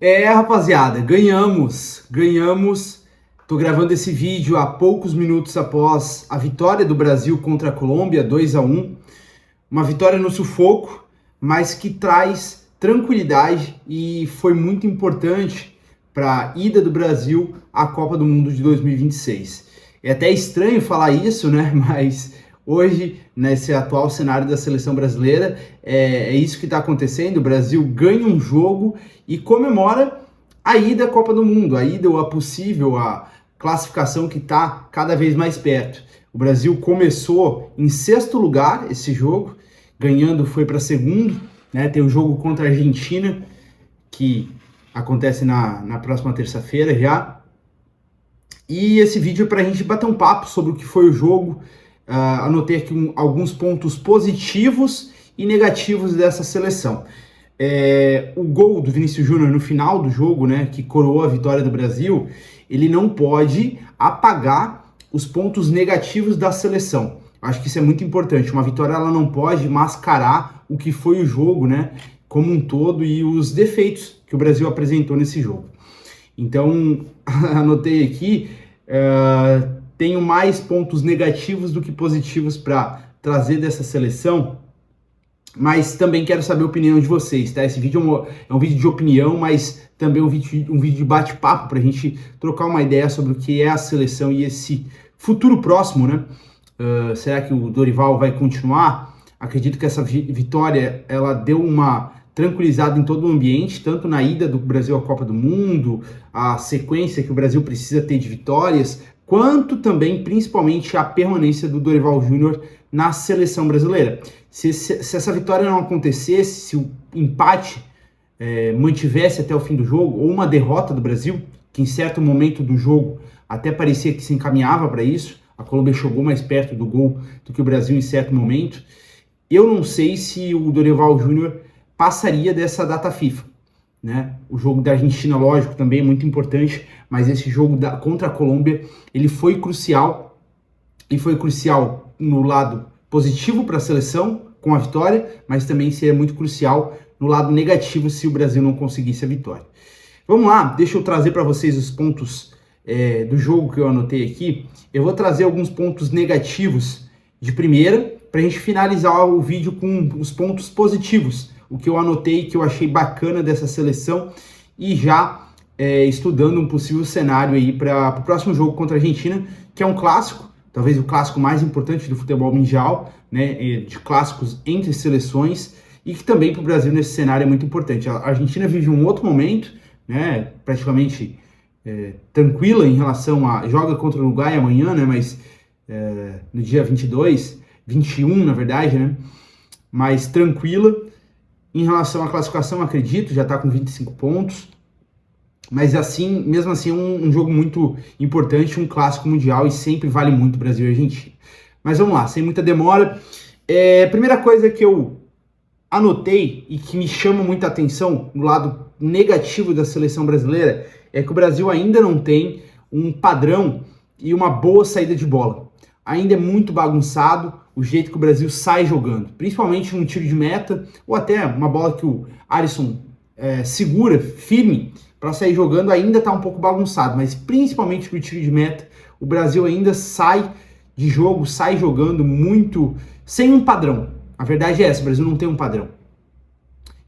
Rapaziada, ganhamos. Tô gravando esse vídeo há poucos minutos após a vitória do Brasil contra a Colômbia, 2-1. Uma vitória no sufoco, mas que traz tranquilidade e foi muito importante para a ida do Brasil à Copa do Mundo de 2026. É até estranho falar isso, né? Mas hoje, nesse atual cenário da seleção brasileira, é isso que está acontecendo. O Brasil ganha um jogo e comemora a ida à Copa do Mundo, a ida ou a possível, a classificação que está cada vez mais perto. O Brasil começou em sexto lugar esse jogo, ganhando foi para segundo, né? Tem o jogo contra a Argentina, que acontece na próxima terça-feira já. E esse vídeo é para a gente bater um papo sobre o que foi o jogo. Anotei aqui alguns pontos positivos e negativos dessa seleção. O gol do Vinícius Júnior no final do jogo, né, que coroou a vitória do Brasil, ele não pode apagar os pontos negativos da seleção. Acho que isso é muito importante. Uma vitória ela não pode mascarar o que foi o jogo, né, como um todo e os defeitos que o Brasil apresentou nesse jogo. Então, anotei aqui, tenho mais pontos negativos do que positivos para trazer dessa seleção, mas também quero saber a opinião de vocês, tá? Esse vídeo é um vídeo de opinião, mas também um vídeo de bate-papo para a gente trocar uma ideia sobre o que é a seleção e esse futuro próximo, né? Será que o Dorival vai continuar? Acredito que essa vitória, ela deu uma tranquilizada em todo o ambiente, tanto na ida do Brasil à Copa do Mundo, a sequência que o Brasil precisa ter de vitórias, quanto também, principalmente, a permanência do Dorival Júnior na seleção brasileira. Se essa vitória não acontecesse, se o empate mantivesse até o fim do jogo, ou uma derrota do Brasil, que em certo momento do jogo até parecia que se encaminhava para isso, a Colômbia chegou mais perto do gol do que o Brasil em certo momento, eu não sei se o Dorival Júnior passaria dessa data FIFA, né? O jogo da Argentina, lógico, também é muito importante, mas esse jogo contra a Colômbia, ele foi crucial, e foi crucial no lado positivo para a seleção, com a vitória, mas também seria muito crucial no lado negativo se o Brasil não conseguisse a vitória. Vamos lá, deixa eu trazer para vocês os pontos do jogo que eu anotei aqui. Eu vou trazer alguns pontos negativos de primeira, para a gente finalizar o vídeo com os pontos positivos, o que eu anotei, que eu achei bacana dessa seleção, e já estudando um possível cenário aí para o próximo jogo contra a Argentina, que é um clássico, talvez o clássico mais importante do futebol mundial, né, de clássicos entre seleções, e que também para o Brasil nesse cenário é muito importante. A Argentina vive um outro momento, né, praticamente tranquila em relação a... joga contra o Uruguai amanhã, né, mas no dia 22, 21 na verdade, né, mas tranquila. Em relação à classificação, acredito, já está com 25 pontos. Mas assim, mesmo assim, um jogo muito importante, um clássico mundial, e sempre vale muito Brasil e Argentina. Mas vamos lá, sem muita demora. Primeira coisa que eu anotei e que me chama muita atenção no lado negativo da seleção brasileira é que o Brasil ainda não tem um padrão e uma boa saída de bola. Ainda é muito bagunçado o jeito que o Brasil sai jogando, principalmente num tiro de meta, ou até uma bola que o Alisson segura firme para sair jogando, ainda está um pouco bagunçado, mas principalmente no tiro de meta, o Brasil ainda sai de jogo, sai jogando muito, sem um padrão. A verdade é essa, o Brasil não tem um padrão.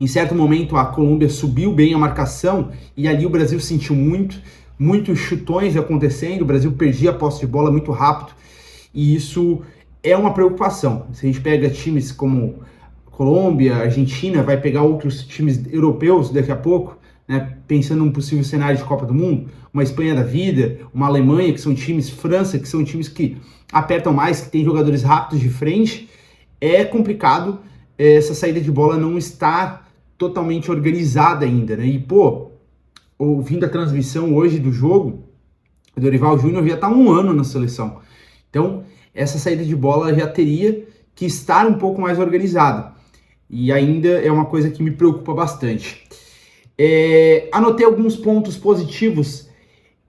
Em certo momento a Colômbia subiu bem a marcação e ali o Brasil sentiu muitos chutões acontecendo, o Brasil perdia a posse de bola muito rápido, e isso é uma preocupação. Se a gente pega times como Colômbia, Argentina, vai pegar outros times europeus daqui a pouco, né, pensando num possível cenário de Copa do Mundo, uma Espanha da vida, uma Alemanha, que são times, França, que são times que apertam mais, que tem jogadores rápidos de frente, é complicado essa saída de bola não estar totalmente organizada ainda, né? E, ouvindo a transmissão hoje do jogo, o Dorival Júnior já está há 1 ano na seleção. Então, essa saída de bola já teria que estar um pouco mais organizada. E ainda é uma coisa que me preocupa bastante. Anotei alguns pontos positivos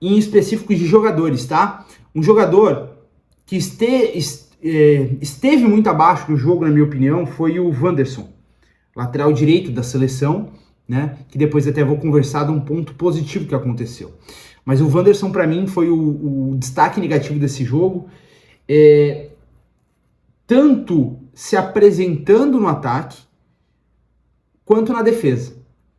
em específicos de jogadores, tá? Um jogador que esteve muito abaixo do jogo, na minha opinião, foi o Wanderson, lateral direito da seleção, né? Que depois até vou conversar de um ponto positivo que aconteceu. Mas o Wanderson, para mim, foi o destaque negativo desse jogo. Tanto se apresentando no ataque, quanto na defesa.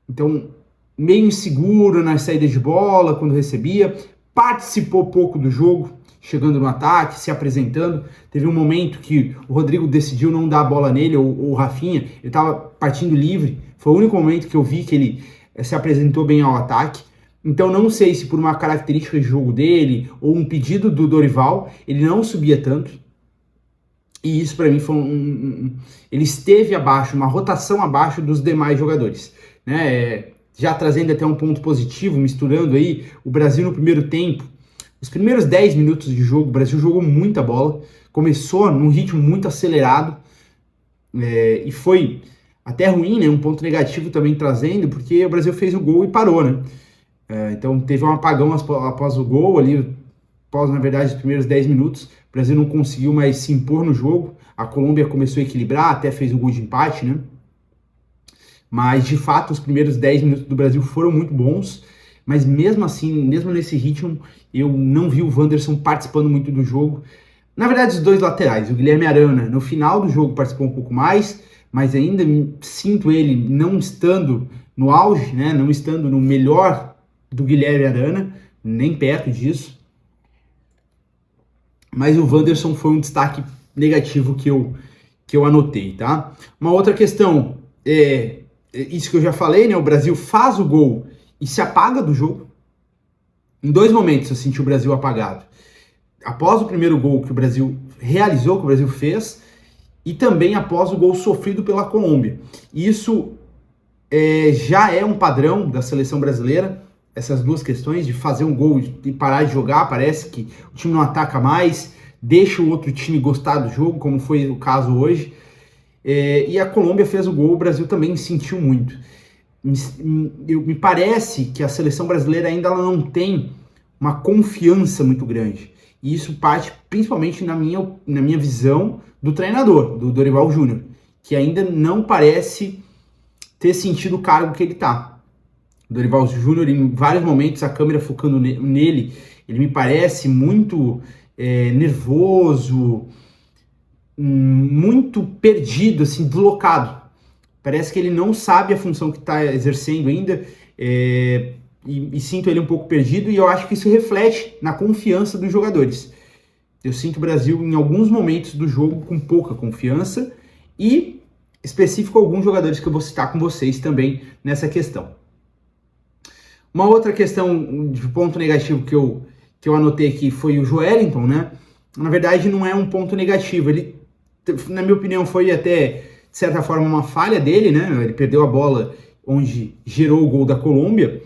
Então, meio inseguro na saída de bola, quando recebia, participou pouco do jogo, chegando no ataque, se apresentando. Teve um momento que o Rodrigo decidiu não dar a bola nele, ou o Rafinha, ele estava partindo livre. Foi o único momento que eu vi que ele se apresentou bem ao ataque. Então não sei se por uma característica de jogo dele, ou um pedido do Dorival, ele não subia tanto. E isso para mim foi ele esteve abaixo, uma rotação abaixo dos demais jogadores, né? Já trazendo até um ponto positivo, misturando aí o Brasil no primeiro tempo. Os primeiros 10 minutos de jogo, o Brasil jogou muita bola, começou num ritmo muito acelerado, e foi até ruim, né? Um ponto negativo também trazendo, porque o Brasil fez o gol e parou, né? Então teve um apagão após o gol ali, após, na verdade, os primeiros 10 minutos. O Brasil não conseguiu mais se impor no jogo. A Colômbia começou a equilibrar, até fez o gol de empate, né? Mas, de fato, os primeiros 10 minutos do Brasil foram muito bons. Mas mesmo assim, mesmo nesse ritmo, eu não vi o Wanderson participando muito do jogo. Na verdade, os dois laterais, o Guilherme Arana, no final do jogo participou um pouco mais, mas ainda sinto ele não estando no auge, né? Não estando no melhor do Guilherme Arana, nem perto disso. Mas o Wanderson foi um destaque negativo que eu anotei, tá? Uma outra questão é isso que eu já falei, né? O Brasil faz o gol e se apaga do jogo. Em 2 momentos eu senti o Brasil apagado. Após o primeiro gol que o Brasil realizou, que o Brasil fez, e também após o gol sofrido pela Colômbia. Isso já é um padrão da seleção brasileira, essas duas questões de fazer um gol e parar de jogar. Parece que o time não ataca mais, deixa o outro time gostar do jogo, como foi o caso hoje. E a Colômbia fez o gol, o Brasil também sentiu muito. Me parece que a seleção brasileira ainda ela não tem uma confiança muito grande. E isso parte principalmente na minha visão do treinador, do Dorival Júnior, que ainda não parece ter sentido o cargo que ele está. Dorival Júnior, em vários momentos, a câmera focando nele, ele me parece muito nervoso, muito perdido, assim, deslocado. Parece que ele não sabe a função que está exercendo ainda, e sinto ele um pouco perdido, e eu acho que isso reflete na confiança dos jogadores. Eu sinto o Brasil, em alguns momentos do jogo, com pouca confiança, e específico alguns jogadores que eu vou citar com vocês também nessa questão. Uma outra questão de ponto negativo que eu anotei aqui foi o Joelinton, né? Na verdade, não é um ponto negativo. Ele, na minha opinião, foi até, de certa forma, uma falha dele, né? Ele perdeu a bola onde gerou o gol da Colômbia.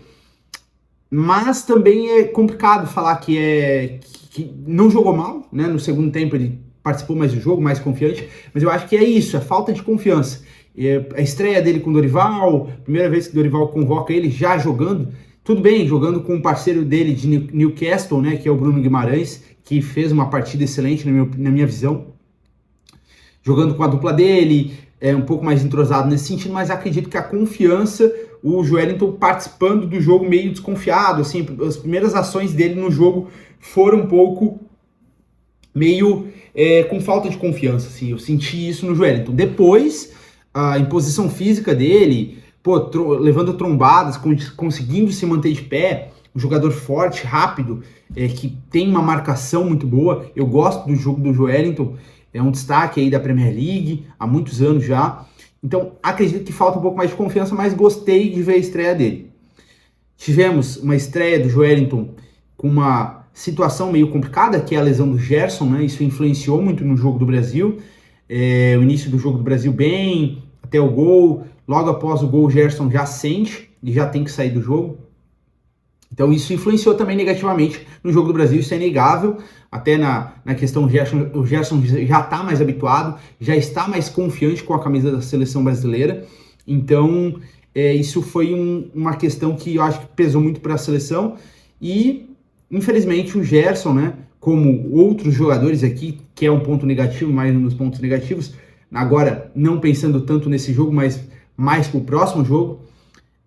Mas também é complicado falar que não jogou mal, né? No segundo tempo ele participou mais do jogo, mais confiante. Mas eu acho que é isso, é falta de confiança. A estreia dele com o Dorival, primeira vez que o Dorival convoca ele, já jogando. Tudo bem, jogando com um parceiro dele de Newcastle, né, que é o Bruno Guimarães, que fez uma partida excelente na minha visão. Jogando com a dupla dele, um pouco mais entrosado nesse sentido, mas acredito que a confiança, o Joelinton participando do jogo meio desconfiado, assim, as primeiras ações dele no jogo foram um pouco meio com falta de confiança, assim, eu senti isso no Joelinton. Depois, a imposição física dele, levando trombadas, conseguindo se manter de pé, um jogador forte, rápido, que tem uma marcação muito boa. Eu gosto do jogo do Joelinton, é um destaque aí da Premier League, há muitos anos já. Então, acredito que falta um pouco mais de confiança, mas gostei de ver a estreia dele. Tivemos uma estreia do Joelinton com uma situação meio complicada, que é a lesão do Gerson, né? Isso influenciou muito no jogo do Brasil. O início do jogo do Brasil bem, até o gol. Logo após o gol, o Gerson já sente e já tem que sair do jogo. Então isso influenciou também negativamente no jogo do Brasil, isso é inegável. Até na questão, o Gerson já está mais habituado, já está mais confiante com a camisa da seleção brasileira. Então isso foi uma questão que eu acho que pesou muito para a seleção. E infelizmente o Gerson, né, como outros jogadores aqui, que é um ponto negativo, mais um dos pontos negativos, agora não pensando tanto nesse jogo, mas mais para o próximo jogo,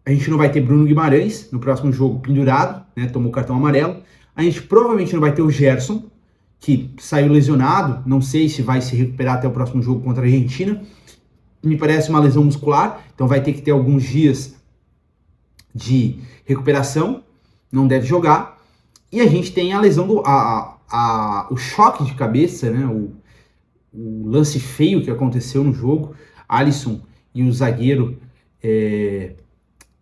A gente não vai ter Bruno Guimarães no próximo jogo pendurado, né? Tomou cartão amarelo. A gente provavelmente não vai ter o Gerson, que saiu lesionado. Não sei se vai se recuperar até o próximo jogo contra a Argentina. Me parece uma lesão muscular, então vai ter que ter alguns dias de recuperação. Não deve jogar. E a gente tem a lesão o choque de cabeça, né? O lance feio que aconteceu no jogo. Alisson e o zagueiro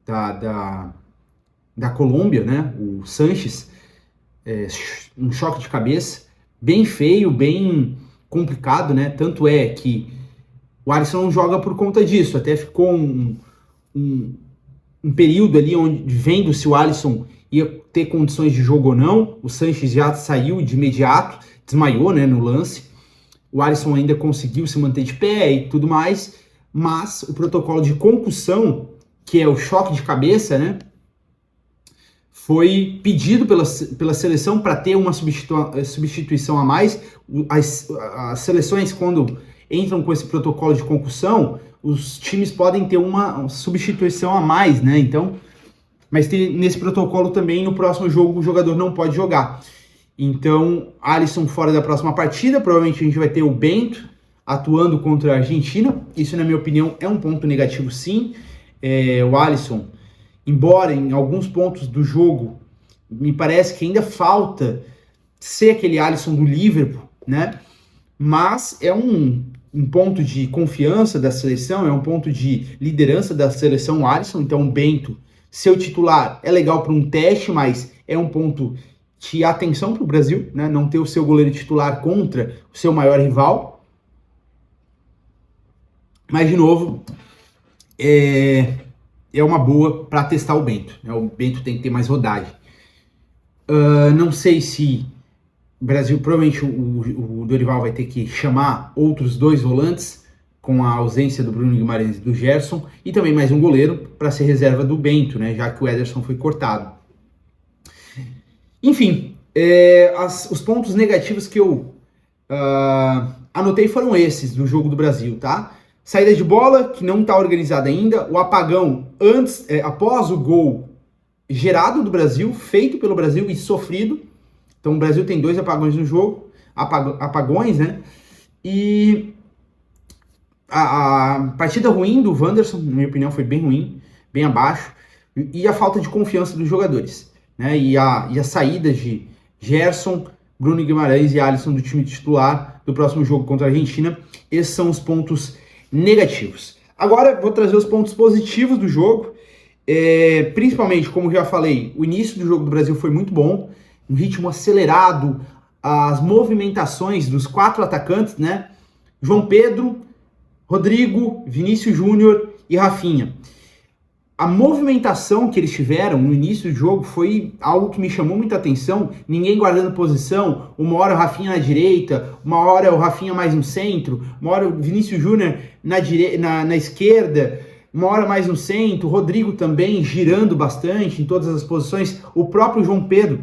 da Colômbia, né? O Sanches, um choque de cabeça bem feio, bem complicado, né? Tanto é que o Alisson não joga por conta disso, até ficou um período ali onde vendo se o Alisson ia ter condições de jogo ou não. O Sanches já saiu de imediato, desmaiou, né, no lance. O Alisson ainda conseguiu se manter de pé e tudo mais, mas o protocolo de concussão, que é o choque de cabeça, né, foi pedido pela seleção para ter uma substituição a mais. As seleções, quando entram com esse protocolo de concussão, os times podem ter uma substituição a mais, né? Então, mas tem, nesse protocolo também, no próximo jogo, o jogador não pode jogar. Então, Alisson fora da próxima partida, provavelmente a gente vai ter o Bento atuando contra a Argentina. Isso, na minha opinião, é um ponto negativo, sim. O Alisson, embora em alguns pontos do jogo, me parece que ainda falta ser aquele Alisson do Liverpool, né? Mas é um ponto de confiança da seleção, é um ponto de liderança da seleção, o Alisson. Então, o Bento, seu titular, é legal para um teste, mas é um ponto de atenção para o Brasil, né? Não ter o seu goleiro titular contra o seu maior rival. Mas, de novo, é uma boa para testar o Bento, né? O Bento tem que ter mais rodagem. Não sei se o Brasil, provavelmente o Dorival vai ter que chamar outros 2 volantes, com a ausência do Bruno Guimarães e do Gerson, e também mais um goleiro para ser reserva do Bento, né, já que o Ederson foi cortado. Enfim, os pontos negativos que eu anotei foram esses do jogo do Brasil, tá? Saída de bola, que não está organizada ainda, o apagão após o gol gerado do Brasil, feito pelo Brasil e sofrido. Então o Brasil tem 2 apagões no jogo, apagões, né? E a partida ruim do Wanderson, na minha opinião, foi bem ruim, bem abaixo, e a falta de confiança dos jogadores, né? E a saída de Gerson, Bruno Guimarães e Alisson do time titular do próximo jogo contra a Argentina. Esses são os pontos negativos. Agora vou trazer os pontos positivos do jogo, principalmente, como já falei, o início do jogo do Brasil foi muito bom, um ritmo acelerado, as movimentações dos 4 atacantes, né? João Pedro, Rodrigo, Vinícius Júnior e Rafinha. A movimentação que eles tiveram no início do jogo foi algo que me chamou muita atenção. Ninguém guardando posição, uma hora o Rafinha na direita, uma hora o Rafinha mais no centro, uma hora o Vinícius Júnior na esquerda, uma hora mais no centro, o Rodrigo também girando bastante em todas as posições, o próprio João Pedro,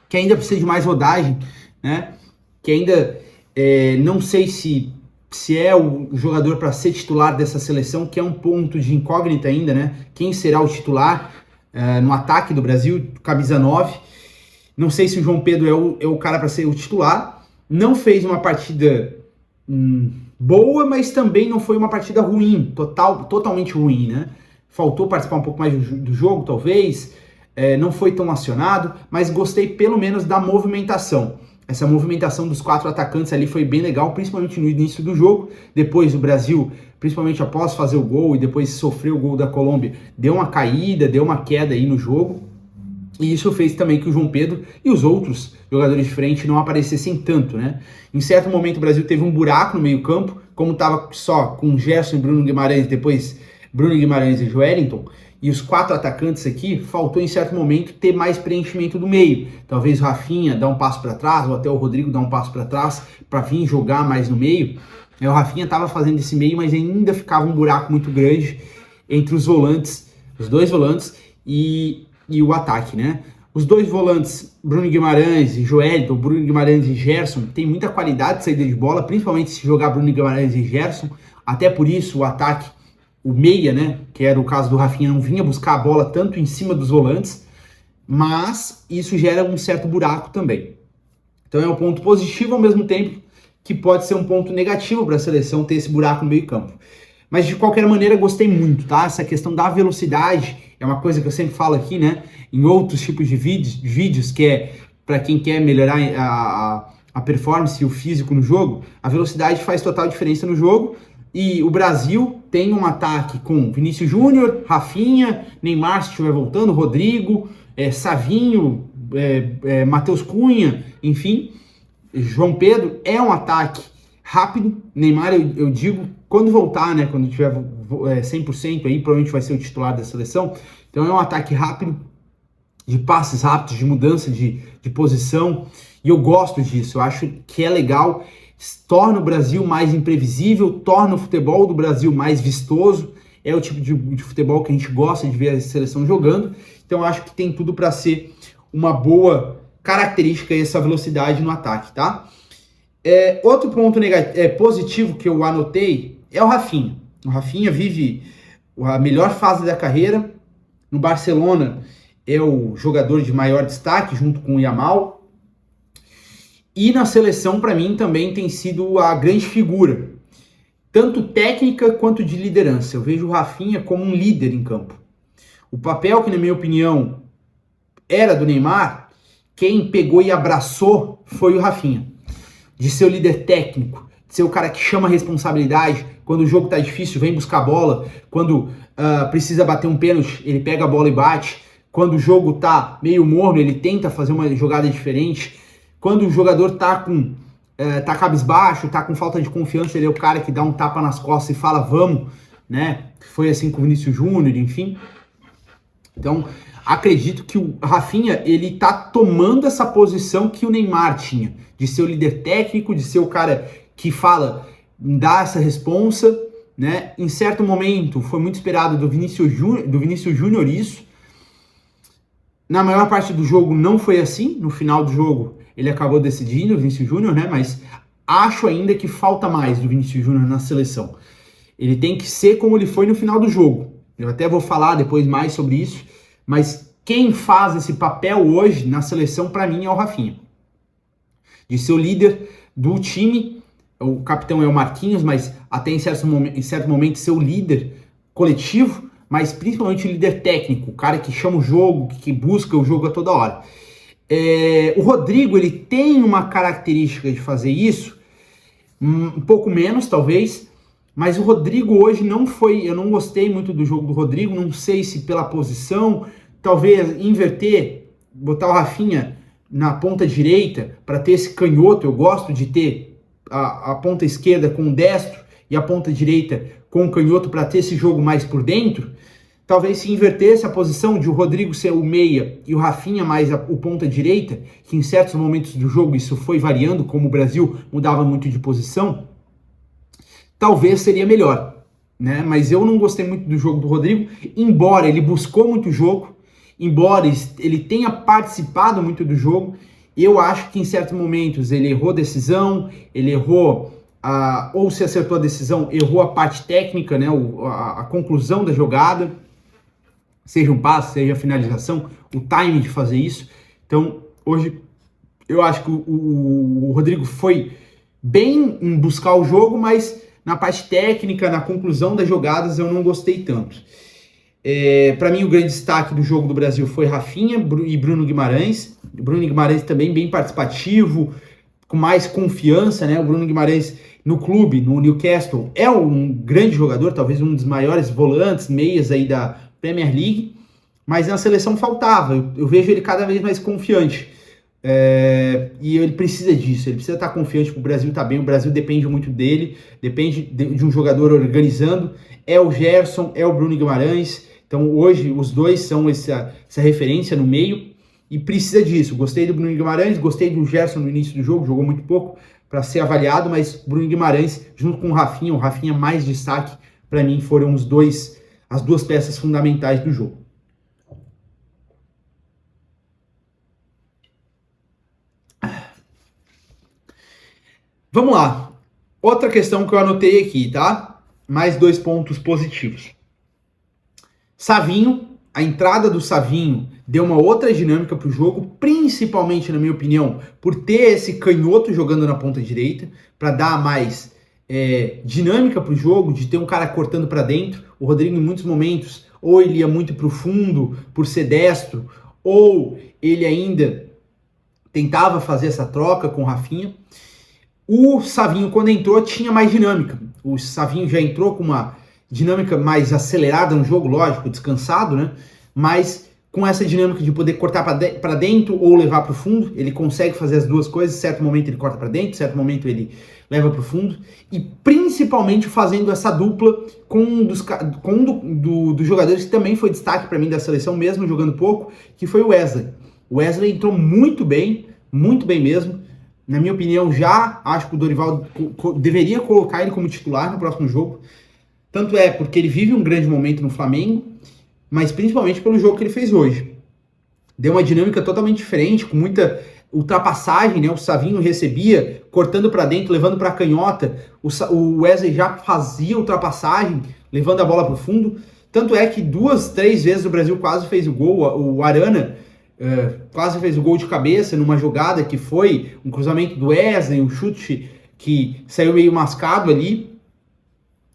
que ainda precisa de mais rodagem, né? Que ainda não sei se é o jogador para ser titular dessa seleção, que é um ponto de incógnita ainda, né? Quem será o titular no ataque do Brasil, camisa 9. Não sei se o João Pedro é o cara para ser o titular. Não fez uma partida boa, mas também não foi uma partida ruim, totalmente ruim, né? Faltou participar um pouco mais do jogo, talvez. Não foi tão acionado, mas gostei pelo menos da movimentação. Essa movimentação dos 4 atacantes ali foi bem legal, principalmente no início do jogo. Depois o Brasil, principalmente após fazer o gol e depois sofrer o gol da Colômbia, deu uma caída, deu uma queda aí no jogo. E isso fez também que o João Pedro e os outros jogadores de frente não aparecessem tanto, né? Em certo momento o Brasil teve um buraco no meio campo, como estava só com Gerson e Bruno Guimarães, depois Bruno Guimarães e Joelinton, e os 4 atacantes aqui, faltou em certo momento ter mais preenchimento do meio. Talvez o Rafinha dar um passo para trás, ou até o Rodrigo dar um passo para trás, para vir jogar mais no meio. O Rafinha estava fazendo esse meio, mas ainda ficava um buraco muito grande entre os volantes, os 2 volantes e o ataque, né? Os 2 volantes, Bruno Guimarães e Joelinton, Bruno Guimarães e Gerson, tem muita qualidade de saída de bola, principalmente se jogar Bruno Guimarães e Gerson. Até por isso o ataque o meia, né, que era o caso do Rafinha, não vinha buscar a bola tanto em cima dos volantes, mas isso gera um certo buraco também. Então é um ponto positivo ao mesmo tempo que pode ser um ponto negativo para a seleção ter esse buraco no meio campo. Mas de qualquer maneira gostei muito, tá? Essa questão da velocidade é uma coisa que eu sempre falo aqui, né? Em outros tipos de vídeos que é para quem quer melhorar a performance e o físico no jogo, a velocidade faz total diferença no jogo. E o Brasil tem um ataque com Vinícius Júnior, Rafinha, Neymar se estiver voltando, Rodrigo, Savinho, Matheus Cunha, enfim, João Pedro. É um ataque rápido. Neymar, eu digo, quando voltar, né, quando tiver 100% aí, provavelmente vai ser o titular da seleção. Então é um ataque rápido, de passes rápidos, de mudança de posição, e eu gosto disso, eu acho que é legal, torna o Brasil mais imprevisível, torna o futebol do Brasil mais vistoso, é o tipo de futebol que a gente gosta de ver a seleção jogando, então eu acho que tem tudo para ser uma boa característica essa velocidade no ataque, tá? Outro ponto positivo que eu anotei é o Rafinha. O Rafinha vive a melhor fase da carreira. No Barcelona é o jogador de maior destaque, junto com o Yamal. E na seleção, para mim, também tem sido a grande figura, tanto técnica quanto de liderança. Eu vejo o Rafinha como um líder em campo. O papel que, na minha opinião, era do Neymar, quem pegou e abraçou foi o Rafinha. De ser o líder técnico, de ser o cara que chama a responsabilidade, quando o jogo tá difícil, vem buscar a bola, quando precisa bater um pênalti, ele pega a bola e bate, quando o jogo tá meio morno, ele tenta fazer uma jogada diferente, quando o jogador tá cabisbaixo, tá com falta de confiança, ele é o cara que dá um tapa nas costas e fala vamos, né? Foi assim com o Vinícius Júnior, enfim. Então, acredito que o Rafinha, ele tá tomando essa posição que o Neymar tinha, de ser o líder técnico, de ser o cara que fala, dá essa responsa, né? Em certo momento, foi muito esperado do Vinícius Júnior isso. Na maior parte do jogo não foi assim, no final do jogo ele acabou decidindo, o Vinícius Júnior, né? Mas acho ainda que falta mais do Vinícius Júnior na seleção. Ele tem que ser como ele foi no final do jogo. Eu até vou falar depois mais sobre isso, mas quem faz esse papel hoje na seleção, para mim, é o Rafinha. De ser o líder do time, o capitão é o Marquinhos, mas até em certo momento ser o líder coletivo, mas principalmente o líder técnico, o cara que chama o jogo, que busca o jogo a toda hora. O Rodrigo, ele tem uma característica de fazer isso, um pouco menos talvez, mas o Rodrigo hoje não foi, eu não gostei muito do jogo do Rodrigo, não sei se pela posição, talvez inverter, botar o Rafinha na ponta direita para ter esse canhoto. Eu gosto de ter a ponta esquerda com o destro e a ponta direita com o canhoto para ter esse jogo mais por dentro. Talvez se invertesse a posição de o Rodrigo ser o meia e o Rafinha mais o ponta direita, que em certos momentos do jogo isso foi variando, como o Brasil mudava muito de posição, talvez seria melhor, né? Mas eu não gostei muito do jogo do Rodrigo, embora ele buscou muito o jogo, embora ele tenha participado muito do jogo. Eu acho que em certos momentos ele errou decisão, ele errou, ou se acertou a decisão, errou a parte técnica, né? A conclusão da jogada, seja um passe, seja a finalização, o timing de fazer isso. Então, hoje, eu acho que o Rodrigo foi bem em buscar o jogo, mas na parte técnica, na conclusão das jogadas, eu não gostei tanto. Para mim, o grande destaque do jogo do Brasil foi Rafinha e Bruno Guimarães. O Bruno Guimarães também bem participativo, com mais confiança, né? O Bruno Guimarães no clube, no Newcastle, é um grande jogador, talvez um dos maiores volantes, meias aí da Premier League, mas na seleção faltava. Eu vejo ele cada vez mais confiante. E ele precisa disso, ele precisa estar confiante para o Brasil estar bem. O Brasil depende muito dele, depende de um jogador organizando. É o Gerson, é o Bruno Guimarães. Então hoje os dois são essa referência no meio e precisa disso. Gostei do Bruno Guimarães, gostei do Gerson no início do jogo, jogou muito pouco para ser avaliado, mas Bruno Guimarães junto com o Rafinha mais destaque, para mim foram as duas peças fundamentais do jogo. Vamos lá. Outra questão que eu anotei aqui, tá? mais 2 pontos positivos. Savinho, a entrada do Savinho deu uma outra dinâmica para o jogo, principalmente, na minha opinião, por ter esse canhoto jogando na ponta direita, para dar mais dinâmica para o jogo, de ter um cara cortando para dentro. O Rodrigo, em muitos momentos, ou ele ia muito para o fundo, por ser destro, ou ele ainda tentava fazer essa troca com o Rafinha. O Savinho, quando entrou, tinha mais dinâmica. O Savinho já entrou com uma dinâmica mais acelerada no jogo, lógico, descansado, né? Mas com essa dinâmica de poder cortar para dentro ou levar para o fundo, ele consegue fazer as duas coisas. Em certo momento ele corta para dentro, em certo momento ele leva para o fundo. E principalmente fazendo essa dupla com um dos jogadores que também foi destaque para mim da seleção, mesmo jogando pouco, que foi o Wesley. O Wesley entrou muito bem mesmo. Na minha opinião, já acho que o Dorival deveria colocar ele como titular no próximo jogo. Tanto é porque ele vive um grande momento no Flamengo, mas principalmente pelo jogo que ele fez hoje. Deu uma dinâmica totalmente diferente, com muita ultrapassagem, né? O Savinho recebia, cortando para dentro, levando para a canhota. O Wesley já fazia ultrapassagem, levando a bola para o fundo. Tanto é que 2, 3 vezes o Brasil quase fez o gol. O Arana quase fez o gol de cabeça numa jogada que foi um cruzamento do Wesley, um chute que saiu meio mascado ali.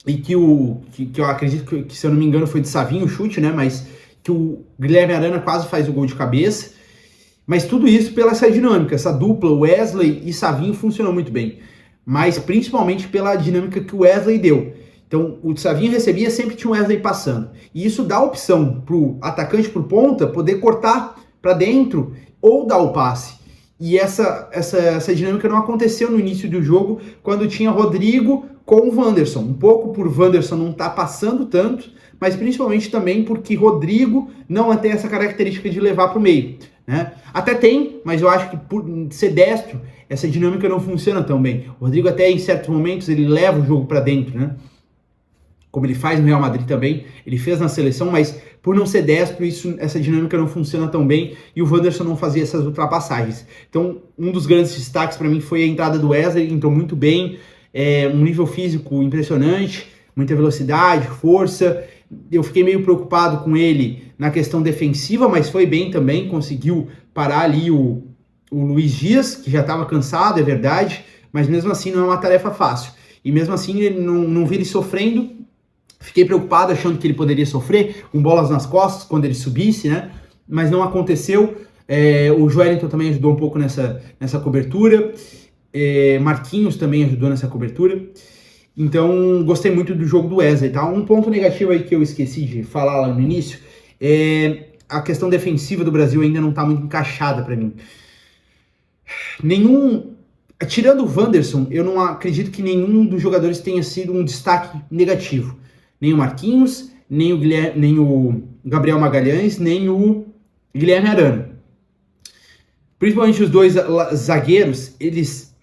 E que eu acredito que, se eu não me engano, foi de Savinho o chute, né? Mas que o Guilherme Arana quase faz o gol de cabeça. Mas tudo isso pela essa dinâmica, essa dupla, Wesley e Savinho, funcionou muito bem. Mas principalmente pela dinâmica que o Wesley deu. Então, o Savinho recebia, sempre tinha o Wesley passando. E isso dá opção para o atacante por ponta poder cortar para dentro ou dar o passe. E essa dinâmica não aconteceu no início do jogo, quando tinha Rodrigo com o Wanderson. Um pouco por Wanderson não estar passando tanto, mas principalmente também porque Rodrigo não tem essa característica de levar para o meio, né? Até tem, mas eu acho que por ser destro, essa dinâmica não funciona tão bem. O Rodrigo até em certos momentos ele leva o jogo para dentro, né? Como ele faz no Real Madrid também, ele fez na seleção, mas por não ser destro, essa dinâmica não funciona tão bem, e o Wanderson não fazia essas ultrapassagens. Então, um dos grandes destaques para mim foi a entrada do Wesley, entrou muito bem, um nível físico impressionante, muita velocidade, força. Eu fiquei meio preocupado com ele na questão defensiva, mas foi bem também, conseguiu parar ali o Luiz Dias, que já estava cansado, é verdade, mas mesmo assim não é uma tarefa fácil. E mesmo assim, ele não vi ele sofrendo. Fiquei preocupado, achando que ele poderia sofrer com bolas nas costas quando ele subisse, né? Mas não aconteceu. O Joelinton também ajudou um pouco nessa cobertura. Marquinhos também ajudou nessa cobertura. Então, gostei muito do jogo do Wesley, tá? Um ponto negativo aí que eu esqueci de falar lá no início é a questão defensiva do Brasil ainda não tá muito encaixada para mim. Tirando o Wanderson, eu não acredito que nenhum dos jogadores tenha sido um destaque negativo. Nem o Marquinhos, nem o Gabriel Magalhães, nem o Guilherme Arana. Principalmente os dois zagueiros, eles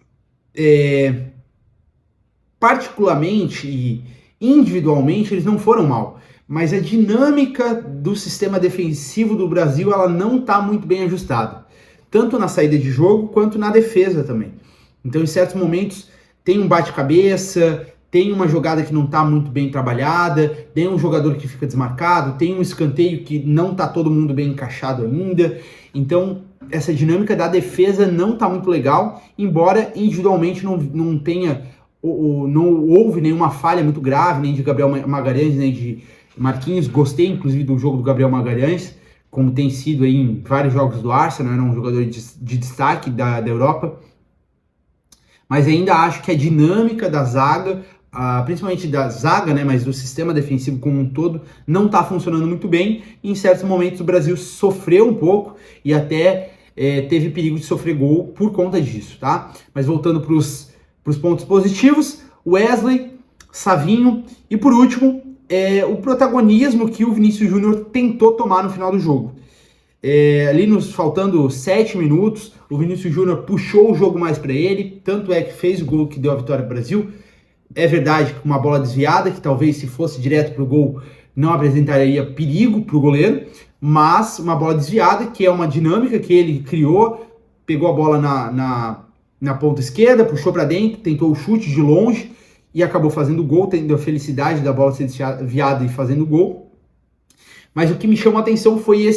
particularmente e individualmente, eles não foram mal. Mas a dinâmica do sistema defensivo do Brasil, ela não está muito bem ajustada. Tanto na saída de jogo, quanto na defesa também. Então, em certos momentos, tem um bate-cabeça, tem uma jogada que não está muito bem trabalhada, tem um jogador que fica desmarcado, tem um escanteio que não está todo mundo bem encaixado ainda. Então, essa dinâmica da defesa não está muito legal, embora individualmente não houve nenhuma falha muito grave, nem de Gabriel Magalhães, nem de Marquinhos. Gostei, inclusive, do jogo do Gabriel Magalhães, como tem sido aí em vários jogos do Arsenal, era um jogador de destaque da Europa. Mas ainda acho que a dinâmica da zaga, principalmente da zaga, né, mas do sistema defensivo como um todo, não está funcionando muito bem. E em certos momentos o Brasil sofreu um pouco e até teve perigo de sofrer gol por conta disso, tá? Mas voltando para os pontos positivos, Wesley, Savinho e, por último, o protagonismo que o Vinícius Júnior tentou tomar no final do jogo. Ali faltando 7 minutos, o Vinícius Júnior puxou o jogo mais para ele, tanto é que fez o gol que deu a vitória para o Brasil. É verdade que uma bola desviada, que talvez se fosse direto para o gol não apresentaria perigo para o goleiro, mas uma bola desviada, que é uma dinâmica que ele criou, pegou a bola na ponta esquerda, puxou para dentro, tentou o chute de longe, e acabou fazendo gol, tendo a felicidade da bola ser desviada e fazendo gol. Mas o que me chamou a atenção foi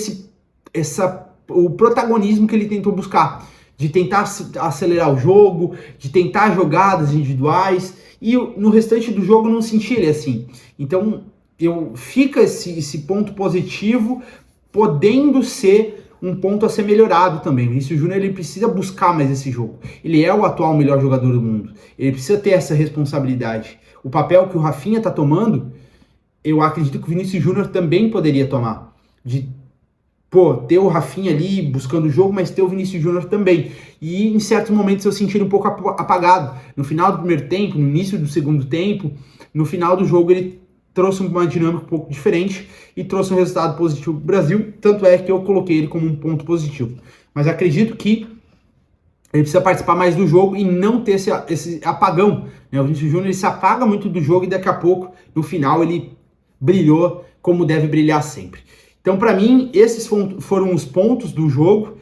o protagonismo que ele tentou buscar, de tentar acelerar o jogo, de tentar jogadas individuais, e no restante do jogo eu não senti ele assim. Então fica esse ponto positivo, podendo ser um ponto a ser melhorado também. O Vinícius Júnior ele precisa buscar mais esse jogo. Ele é o atual melhor jogador do mundo. Ele precisa ter essa responsabilidade. O papel que o Rafinha está tomando, eu acredito que o Vinícius Júnior também poderia tomar. De ter o Rafinha ali buscando o jogo, mas ter o Vinícius Júnior também. E em certos momentos eu senti ele um pouco apagado. No final do primeiro tempo, no início do segundo tempo, no final do jogo ele trouxe uma dinâmica um pouco diferente e trouxe um resultado positivo para o Brasil, tanto é que eu coloquei ele como um ponto positivo. Mas acredito que ele precisa participar mais do jogo e não ter esse apagão, né? O Vinícius Júnior ele se apaga muito do jogo e daqui a pouco, no final, ele brilhou como deve brilhar sempre. Então, para mim, esses foram os pontos do jogo.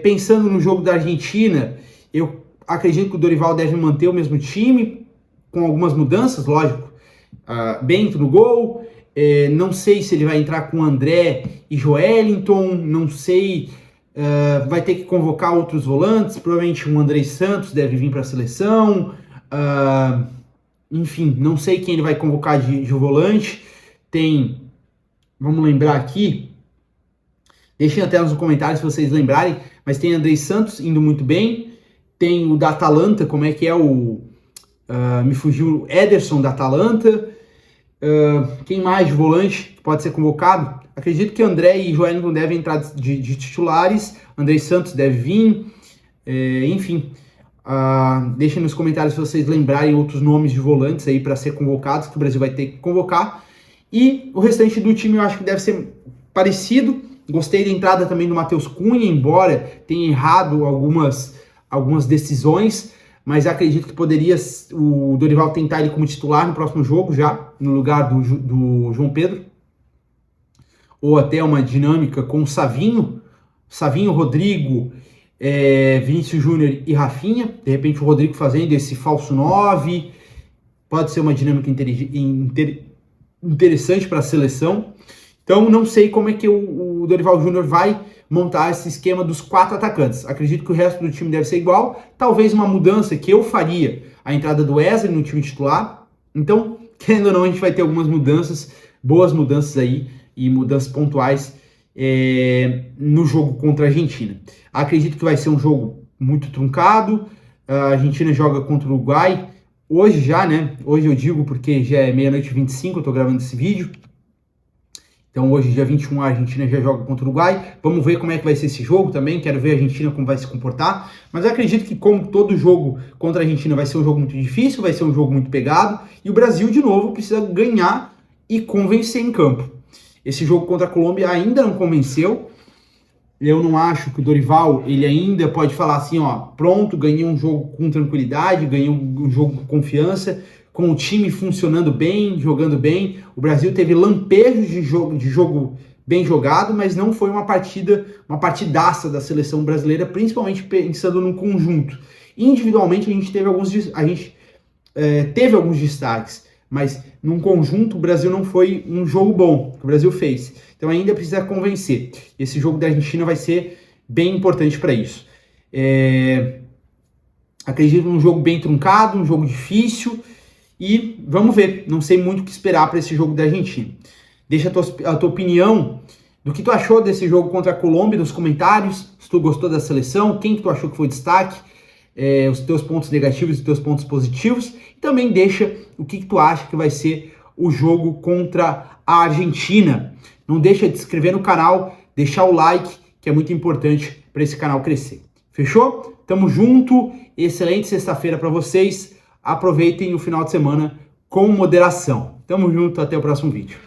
Pensando no jogo da Argentina, eu acredito que o Dorival deve manter o mesmo time, com algumas mudanças, lógico. Bento no gol, não sei se ele vai entrar com André e Joelinton, não sei, vai ter que convocar outros volantes, provavelmente o André Santos deve vir para a seleção, enfim, não sei quem ele vai convocar de volante. Vamos lembrar aqui, deixem até nos comentários se vocês lembrarem, mas tem André Santos indo muito bem, tem o da Atalanta, como é que é me fugiu o Ederson da Atalanta. Quem mais de volante pode ser convocado? Acredito que André e Joelinton devem entrar de titulares. André Santos deve vir. Enfim, deixem nos comentários se vocês lembrarem outros nomes de volantes aí para ser convocados, que o Brasil vai ter que convocar. E o restante do time eu acho que deve ser parecido. Gostei da entrada também do Matheus Cunha, embora tenha errado algumas decisões, mas acredito que poderia o Dorival tentar ele como titular no próximo jogo já, no lugar do João Pedro, ou até uma dinâmica com o Savinho, Rodrigo, Vinícius Júnior e Rafinha, de repente o Rodrigo fazendo esse falso 9, pode ser uma dinâmica interessante para a seleção. Então não sei como é que o Dorival Júnior vai montar esse esquema dos 4 atacantes. Acredito que o resto do time deve ser igual. Talvez uma mudança que eu faria, a entrada do Wesley no time titular. Então, querendo ou não, a gente vai ter algumas mudanças, boas mudanças aí, e mudanças pontuais no jogo contra a Argentina. Acredito que vai ser um jogo muito truncado. A Argentina joga contra o Uruguai hoje já, né? Hoje eu digo porque já é 00:25, eu tô gravando esse vídeo. Então hoje, dia 21, a Argentina já joga contra o Uruguai. Vamos ver como é que vai ser esse jogo também. Quero ver a Argentina como vai se comportar. Mas eu acredito que, como todo jogo contra a Argentina vai ser um jogo muito difícil, vai ser um jogo muito pegado. E o Brasil, de novo, precisa ganhar e convencer em campo. Esse jogo contra a Colômbia ainda não convenceu. Eu não acho que o Dorival, ele ainda pode falar assim, pronto, ganhei um jogo com tranquilidade, ganhei um jogo com confiança, com o time funcionando bem, jogando bem. O Brasil teve lampejos de jogo bem jogado, mas não foi uma partidaça da seleção brasileira, principalmente pensando no conjunto. Individualmente a gente teve alguns destaques, mas num conjunto o Brasil não foi um jogo bom que o Brasil fez. Então ainda precisa convencer. Esse jogo da Argentina vai ser bem importante para isso. Acredito num jogo bem truncado, um jogo difícil. E vamos ver, não sei muito o que esperar para esse jogo da Argentina. Deixa a tua opinião do que tu achou desse jogo contra a Colômbia nos comentários, se tu gostou da seleção, quem que tu achou que foi destaque, os teus pontos negativos e os teus pontos positivos. E também deixa o que tu acha que vai ser o jogo contra a Argentina. Não deixa de se inscrever no canal, deixar o like, que é muito importante para esse canal crescer. Fechou? Tamo junto, excelente sexta-feira para vocês. Aproveitem o final de semana com moderação. Tamo junto, até o próximo vídeo.